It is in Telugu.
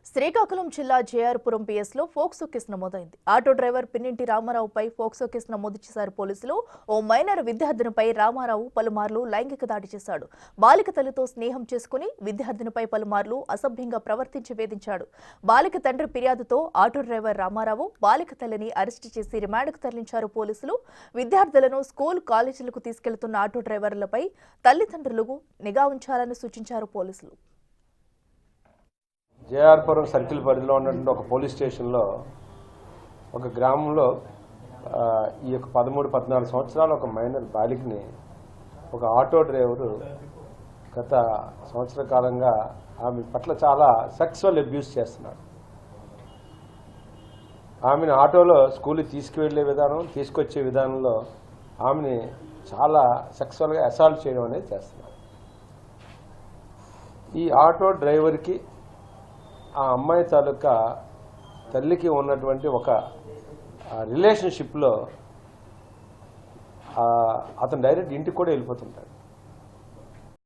శ్రీకాకుళం జిల్లా జేఆర్పురం పిఎస్లో ఫోక్సో కేసు నమోదైంది. ఆటో డ్రైవర్ పిన్నింటి రామారావుపై ఫోక్సో కేసు నమోదు చేశారు పోలీసులు. ఓ మైనర్ విద్యార్థినిపై రామారావు పలుమార్లు లైంగిక దాడి చేశాడు. బాలిక తల్లితో స్నేహం చేసుకుని విద్యార్థినిపై పలుమార్లు అసభ్యంగా ప్రవర్తించి వేధించాడు. బాలిక తండ్రి ఫిర్యాదుతో ఆటో డ్రైవర్ రామారావు బాలిక తల్లిని అరెస్టు చేసి రిమాండ్కు తరలించారు పోలీసులు. విద్యార్థులను స్కూల్ కాలేజీలకు తీసుకెళ్తున్న ఆటో డ్రైవర్లపై తల్లిదండ్రులు నిఘా ఉంచాలని సూచించారు పోలీసులు. జేఆర్పురం సర్కిల్ పరిధిలో ఉన్నటువంటి ఒక పోలీస్ స్టేషన్లో ఒక గ్రామంలో ఈ యొక్క 13-14 సంవత్సరాల ఒక మైనర్ బాలికని ఒక ఆటో డ్రైవరు గత సంవత్సర కాలంగా ఆమె పట్ల చాలా సెక్సువల్ అబ్యూస్ చేస్తున్నాడు. ఆమెను ఆటోలో స్కూల్కి తీసుకువెళ్ళే విధానం, తీసుకొచ్చే విధానంలో ఆమెని చాలా సెక్సువల్గా అసాల్ట్ చేయడం అనేది చేస్తున్నాడు. ఈ ఆటో డ్రైవర్కి ఆ అమ్మాయి తాలూకా తల్లికి ఉన్నటువంటి ఒక రిలేషన్షిప్లో అతను డైరెక్ట్ ఇంటికి కూడా వెళ్ళిపోతుంటాడు.